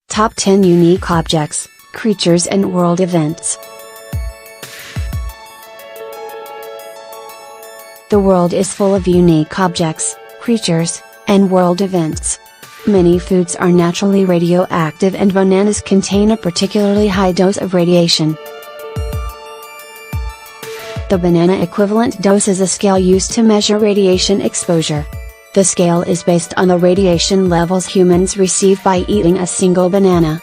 Top 10 Unique Objects, Creatures and World Events. The world is full of unique objects, creatures, and world events. Many foods are naturally radioactive and bananas contain a particularly high dose of radiation. The banana equivalent dose is a scale used to measure radiation exposure. The scale is based on the radiation levels humans receive by eating a single banana.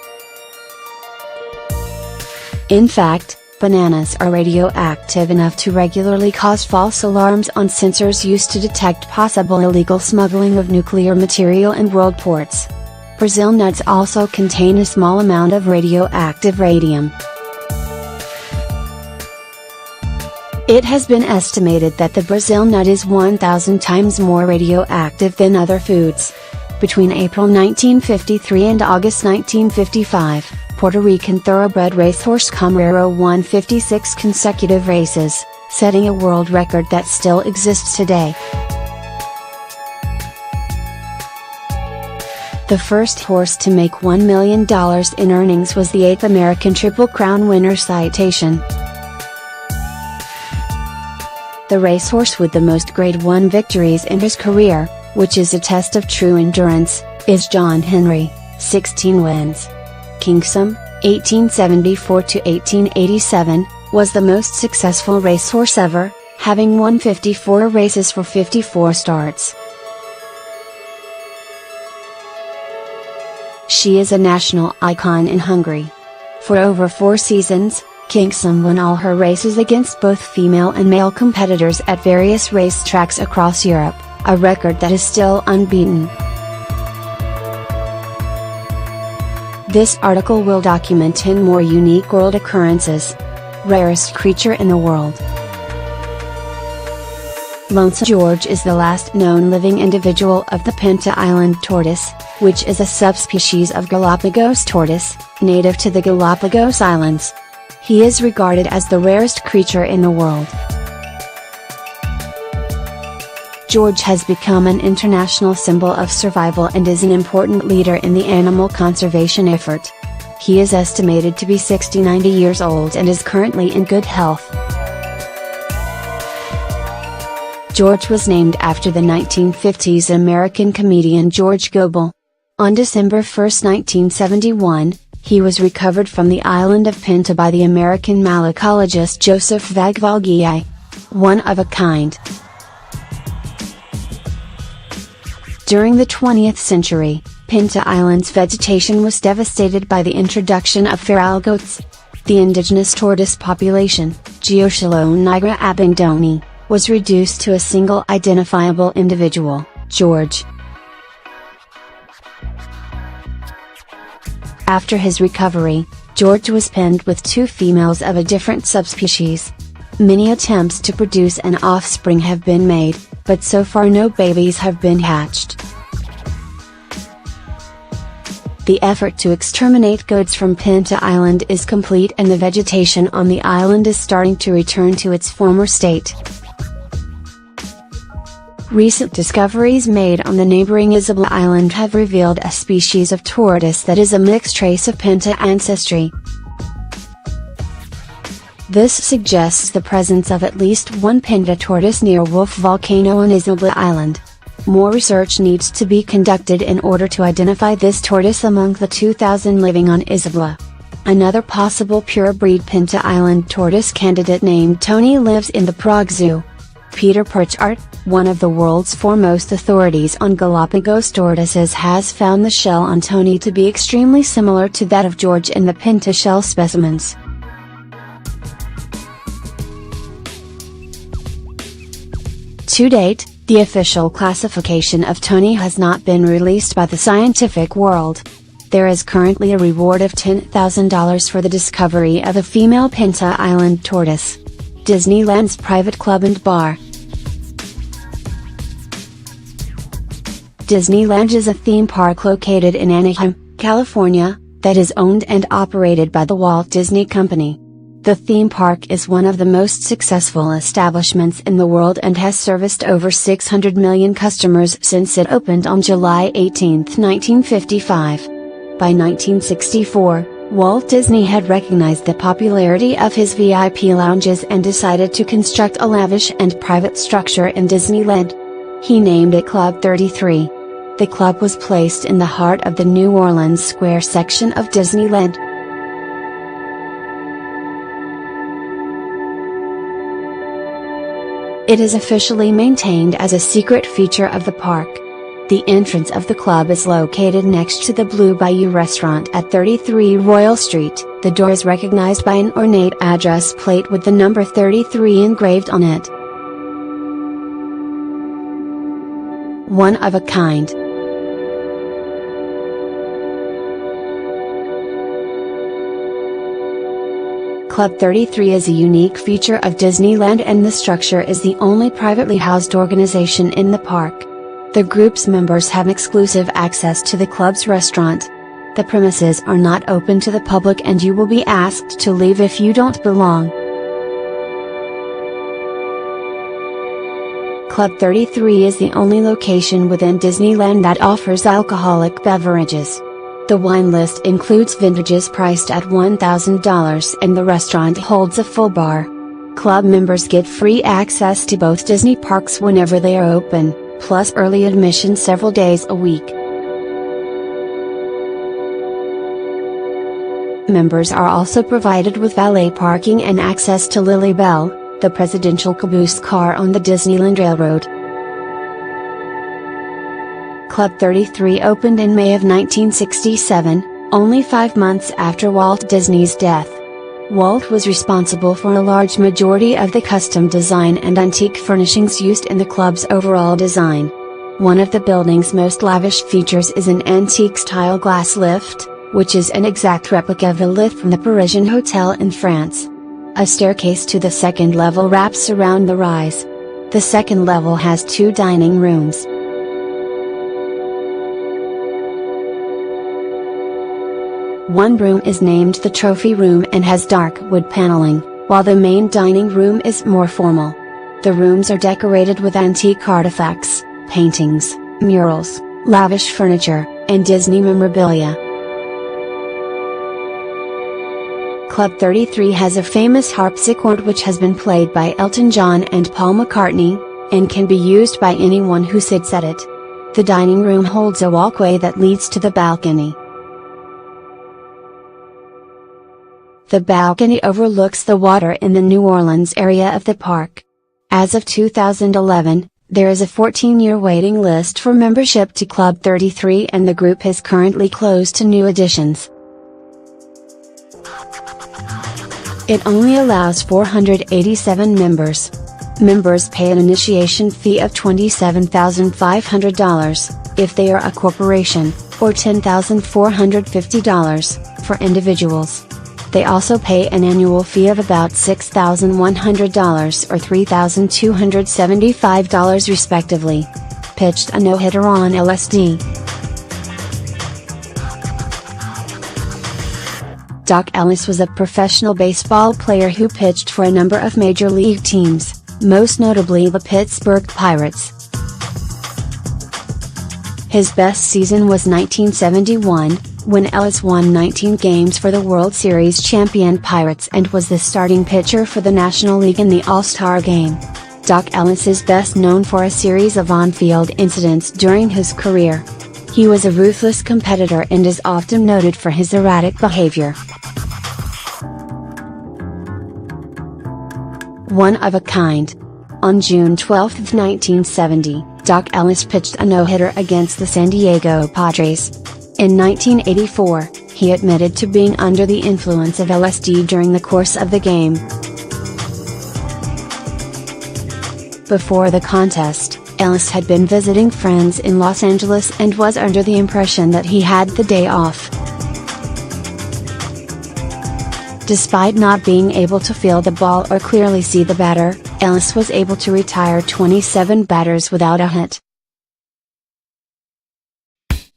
In fact, bananas are radioactive enough to regularly cause false alarms on sensors used to detect possible illegal smuggling of nuclear material in world ports. Brazil nuts also contain a small amount of radioactive radium. It has been estimated that the Brazil nut is 1,000 times more radioactive than other foods. Between April 1953 and August 1955, Puerto Rican thoroughbred racehorse Camarero won 56 consecutive races, setting a world record that still exists today. The first horse to make $1 million in earnings was the 8th American Triple Crown winner Citation. The racehorse with the most Grade 1 victories in his career, which is a test of true endurance, is John Henry, 16 wins. Kingsome, 1874 to 1887, was the most successful racehorse ever, having won 54 races for 54 starts. She is a national icon in Hungary. For over 4 seasons, Kingsome won all her races against both female and male competitors at various racetracks across Europe, a record that is still unbeaten. This article will document 10 more unique world occurrences. Rarest creature in the world. Lonesome George is the last known living individual of the Pinta Island tortoise, which is a subspecies of Galapagos tortoise, native to the Galapagos Islands. He is regarded as the rarest creature in the world. George has become an international symbol of survival and is an important leader in the animal conservation effort. He is estimated to be 90 years old and is currently in good health. George was named after the 1950s American comedian George Gobel. On December 1, 1971, he was recovered from the island of Pinta by the American malacologist Joseph Vagvalgiai. One of a kind. During the 20th century, Pinta Island's vegetation was devastated by the introduction of feral goats. The indigenous tortoise population, Geochilonigra abingdoni, was reduced to a single identifiable individual, George. After his recovery, George was paired with 2 females of a different subspecies. Many attempts to produce an offspring have been made, but so far no babies have been hatched. The effort to exterminate goats from Pinta Island is complete and the vegetation on the island is starting to return to its former state. Recent discoveries made on the neighboring Isabela Island have revealed a species of tortoise that is a mixed race of Pinta ancestry. This suggests the presence of at least one Pinta tortoise near Wolf Volcano on Isabela Island. More research needs to be conducted in order to identify this tortoise among the 2,000 living on Isabela. Another possible purebred Pinta Island tortoise candidate named Tony lives in the Prague Zoo. Peter Pritchard, one of the world's foremost authorities on Galapagos tortoises, has found the shell on Tony to be extremely similar to that of George in the Pinta shell specimens. To date, the official classification of Tony has not been released by the scientific world. There is currently a reward of $10,000 for the discovery of a female Pinta Island tortoise. Disneyland's private club and bar. Disneyland is a theme park located in Anaheim, California, that is owned and operated by the Walt Disney Company. The theme park is one of the most successful establishments in the world and has serviced over 600 million customers since it opened on July 18, 1955. By 1964, Walt Disney had recognized the popularity of his VIP lounges and decided to construct a lavish and private structure in Disneyland. He named it Club 33. The club was placed in the heart of the New Orleans Square section of Disneyland. It is officially maintained as a secret feature of the park. The entrance of the club is located next to the Blue Bayou restaurant at 33 Royal Street. The door is recognized by an ornate address plate with the number 33 engraved on it. One of a kind. Club 33 is a unique feature of Disneyland, and the structure is the only privately housed organization in the park. The group's members have exclusive access to the club's restaurant. The premises are not open to the public and you will be asked to leave if you don't belong. Club 33 is the only location within Disneyland that offers alcoholic beverages. The wine list includes vintages priced at $1,000 and the restaurant holds a full bar. Club members get free access to both Disney parks whenever they are open, plus early admission several days a week. Members are also provided with valet parking and access to Lily Bell, the presidential caboose car on the Disneyland Railroad. Club 33 opened in May of 1967, only 5 months after Walt Disney's death. Walt was responsible for a large majority of the custom design and antique furnishings used in the club's overall design. One of the building's most lavish features is an antique-style glass lift, which is an exact replica of a lift from the Parisian Hotel in France. A staircase to the second level wraps around the rise. The second level has 2 dining rooms. One room is named the Trophy Room and has dark wood paneling, while the main dining room is more formal. The rooms are decorated with antique artifacts, paintings, murals, lavish furniture, and Disney memorabilia. Club 33 has a famous harpsichord which has been played by Elton John and Paul McCartney, and can be used by anyone who sits at it. The dining room holds a walkway that leads to the balcony. The balcony overlooks the water in the New Orleans area of the park. As of 2011, there is a 14-year waiting list for membership to Club 33 and the group is currently closed to new additions. It only allows 487 members. Members pay an initiation fee of $27,500, if they are a corporation, or $10,450, for individuals. They also pay an annual fee of about $6,100 or $3,275 respectively. Pitched a no-hitter on LSD. Doc Ellis was a professional baseball player who pitched for a number of major league teams, most notably the Pittsburgh Pirates. His best season was 1971, when Ellis won 19 games for the World Series champion Pirates and was the starting pitcher for the National League in the All-Star Game. Doc Ellis is best known for a series of on-field incidents during his career. He was a ruthless competitor and is often noted for his erratic behavior. One of a kind. On June 12, 1970, Doc Ellis pitched a no-hitter against the San Diego Padres. In 1984, he admitted to being under the influence of LSD during the course of the game. Before the contest, Ellis had been visiting friends in Los Angeles and was under the impression that he had the day off. Despite not being able to feel the ball or clearly see the batter, Ellis was able to retire 27 batters without a hit.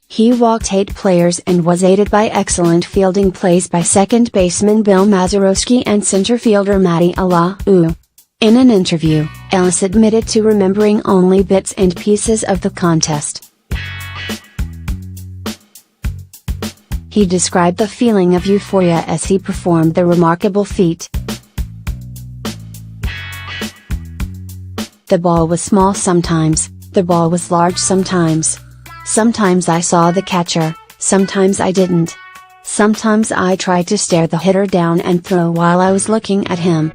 He walked 8 players and was aided by excellent fielding plays by second baseman Bill Mazeroski and center fielder Matty Alau. In an interview, Ellis admitted to remembering only bits and pieces of the contest. He described the feeling of euphoria as he performed the remarkable feat. The ball was small sometimes, the ball was large sometimes. Sometimes I saw the catcher, sometimes I didn't. Sometimes I tried to stare the hitter down and throw while I was looking at him.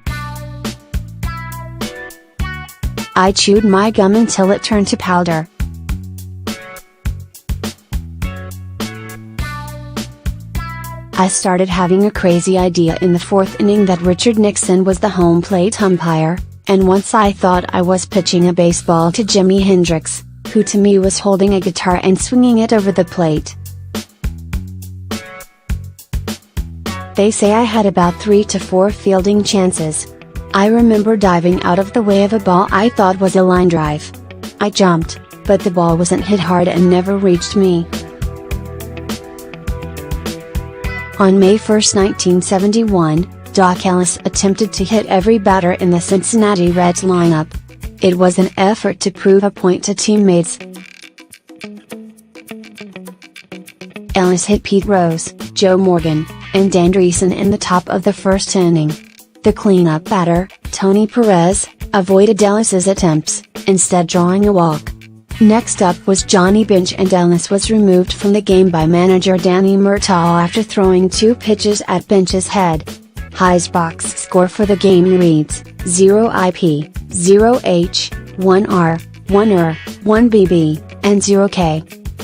I chewed my gum until it turned to powder. I started having a crazy idea in the 4th inning that Richard Nixon was the home plate umpire, and once I thought I was pitching a baseball to Jimi Hendrix, who to me was holding a guitar and swinging it over the plate. They say I had about 3 to 4 fielding chances. I remember diving out of the way of a ball I thought was a line drive. I jumped, but the ball wasn't hit hard and never reached me. On May 1, 1971, Doc Ellis attempted to hit every batter in the Cincinnati Reds lineup. It was an effort to prove a point to teammates. Ellis hit Pete Rose, Joe Morgan, and Andreessen in the top of the 1st inning. The cleanup batter, Tony Perez, avoided Ellis's attempts, instead drawing a walk. Next up was Johnny Bench, and Ellis was removed from the game by manager Danny Murtaugh after throwing 2 pitches at Bench's head. High's box score for the game reads, 0 IP, 0 H, 1 R, 1 R, 1 BB, and 0 K.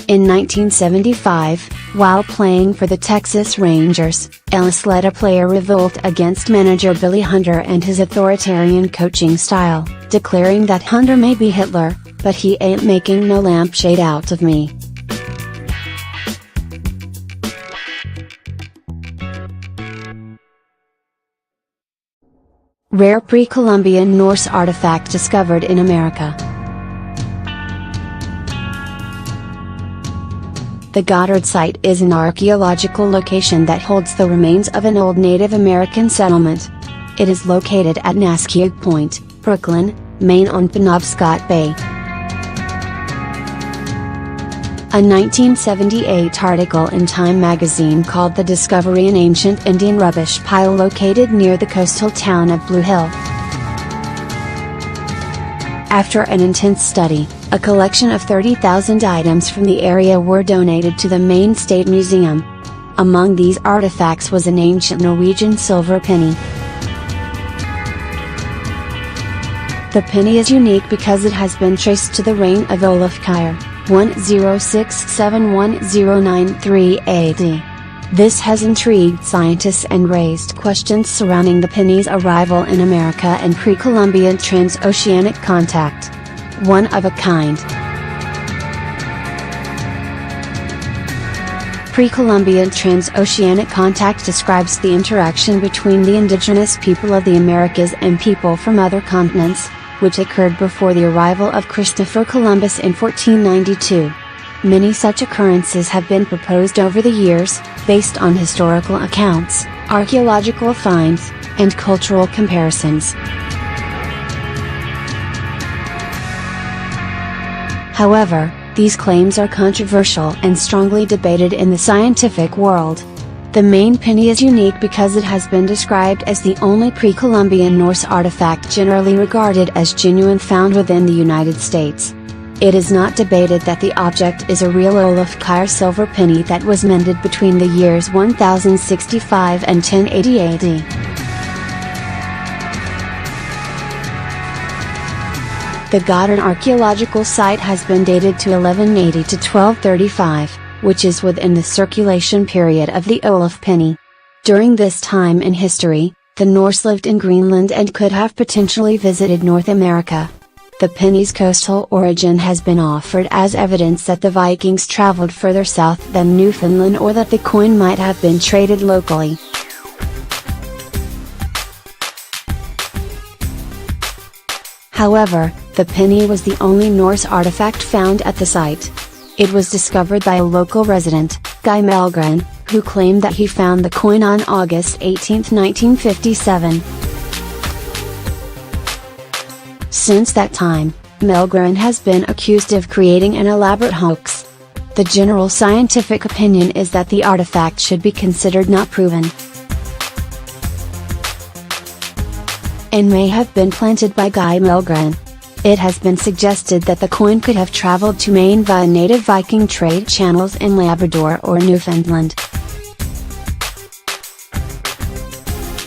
In 1975, while playing for the Texas Rangers, Ellis led a player revolt against manager Billy Hunter and his authoritarian coaching style, declaring that Hunter may be Hitler, but he ain't making no lampshade out of me. Rare pre-Columbian Norse artifact discovered in America. The Goddard site is an archaeological location that holds the remains of an old Native American settlement. It is located at Naskeag Point, Brooklyn, Maine on Penobscot Bay. A 1978 article in Time magazine called the discovery an ancient Indian rubbish pile located near the coastal town of Blue Hill. After an intense study, a collection of 30,000 items from the area were donated to the Maine State Museum. Among these artifacts was an ancient Norwegian silver penny. The penny is unique because it has been traced to the reign of Olaf 10671093 AD. This has intrigued scientists and raised questions surrounding the penny's arrival in America and pre-Columbian transoceanic contact. One of a kind. Pre-Columbian transoceanic contact describes the interaction between the indigenous people of the Americas and people from other continents, which occurred before the arrival of Christopher Columbus in 1492. Many such occurrences have been proposed over the years, based on historical accounts, archaeological finds, and cultural comparisons. However, these claims are controversial and strongly debated in the scientific world. The Maine penny is unique because it has been described as the only pre-Columbian Norse artifact generally regarded as genuine found within the United States. It is not debated that the object is a real Olaf silver penny that was minted between the years 1065 and 1080 AD. The Goddard archaeological site has been dated to 1180 to 1235, which is within the circulation period of the Olaf penny. During this time in history, the Norse lived in Greenland and could have potentially visited North America. The penny's coastal origin has been offered as evidence that the Vikings traveled further south than Newfoundland or that the coin might have been traded locally. However, the penny was the only Norse artifact found at the site. It was discovered by a local resident, Guy Melgren, who claimed that he found the coin on August 18, 1957. Since that time, Melgren has been accused of creating an elaborate hoax. The general scientific opinion is that the artifact should be considered not proven, and may have been planted by Guy Melgren. It has been suggested that the coin could have traveled to Maine via native Viking trade channels in Labrador or Newfoundland.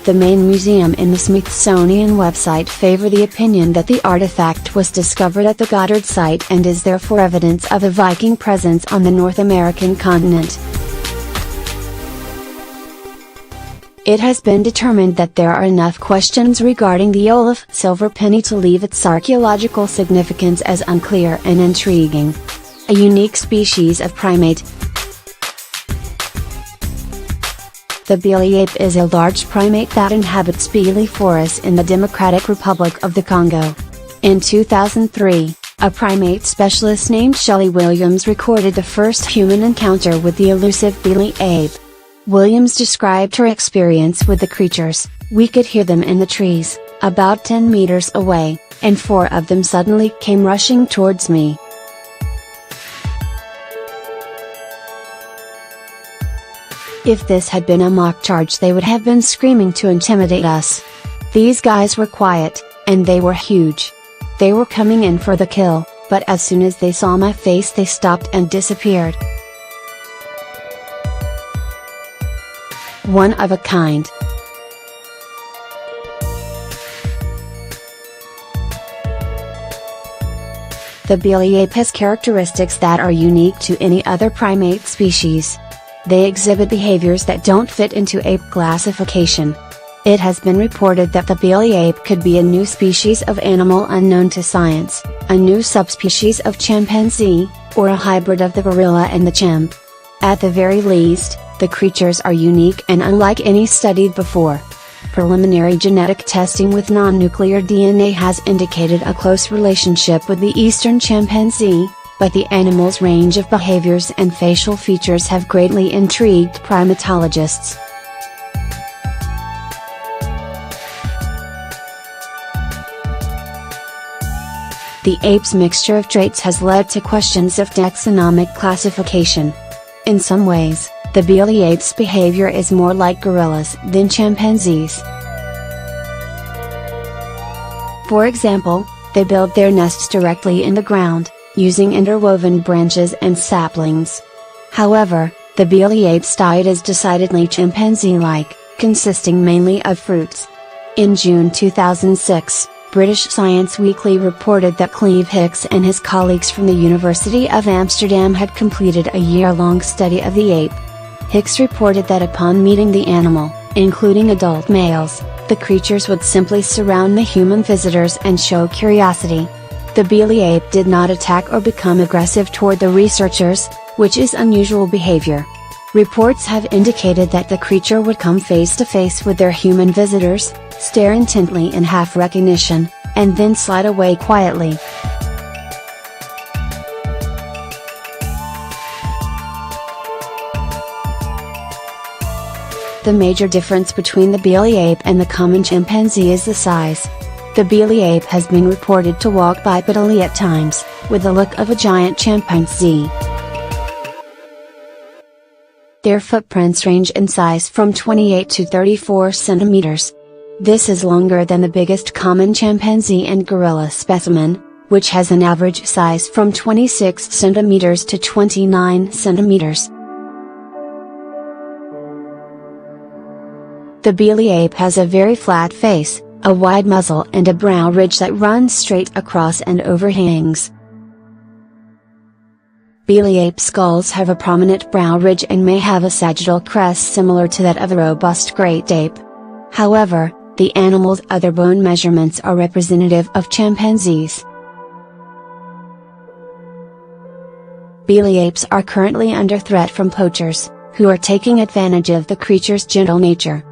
The Maine Museum and the Smithsonian website favor the opinion that the artifact was discovered at the Goddard site and is therefore evidence of a Viking presence on the North American continent. It has been determined that there are enough questions regarding the Olaf silver penny to leave its archaeological significance as unclear and intriguing. A unique species of primate. The Biele ape is a large primate that inhabits Biele forests in the Democratic Republic of the Congo. In 2003, a primate specialist named Shelley Williams recorded the first human encounter with the elusive Biele ape. Williams described her experience with the creatures. "We could hear them in the trees, about 10 meters away, and 4 of them suddenly came rushing towards me. If this had been a mock charge, they would have been screaming to intimidate us. These guys were quiet, and they were huge. They were coming in for the kill, but as soon as they saw my face they stopped and disappeared. One of a kind." The Biele ape has characteristics that are unique to any other primate species. They exhibit behaviors that don't fit into ape classification. It has been reported that the Biele ape could be a new species of animal unknown to science, a new subspecies of chimpanzee, or a hybrid of the gorilla and the chimp. At the very least, the creatures are unique and unlike any studied before. Preliminary genetic testing with non-nuclear DNA has indicated a close relationship with the eastern chimpanzee, but the animal's range of behaviors and facial features have greatly intrigued primatologists. The ape's mixture of traits has led to questions of taxonomic classification. In some ways, the Biele ape's behavior is more like gorillas than chimpanzees. For example, they build their nests directly in the ground, using interwoven branches and saplings. However, the Biele ape's diet is decidedly chimpanzee-like, consisting mainly of fruits. In June 2006, British Science Weekly reported that Cleve Hicks and his colleagues from the University of Amsterdam had completed a year-long study of the ape. Hicks reported that upon meeting the animal, including adult males, the creatures would simply surround the human visitors and show curiosity. The Biele ape did not attack or become aggressive toward the researchers, which is unusual behavior. Reports have indicated that the creature would come face to face with their human visitors, stare intently in half recognition, and then slide away quietly. The major difference between the Biele ape and the common chimpanzee is the size. The Biele ape has been reported to walk bipedally at times, with the look of a giant chimpanzee. Their footprints range in size from 28 to 34 centimeters. This is longer than the biggest common chimpanzee and gorilla specimen, which has an average size from 26 centimeters to 29 centimeters. The Biele ape has a very flat face, a wide muzzle and a brow ridge that runs straight across and overhangs. Biele ape skulls have a prominent brow ridge and may have a sagittal crest similar to that of a robust great ape. However, the animal's other bone measurements are representative of chimpanzees. Biele apes are currently under threat from poachers, who are taking advantage of the creature's gentle nature.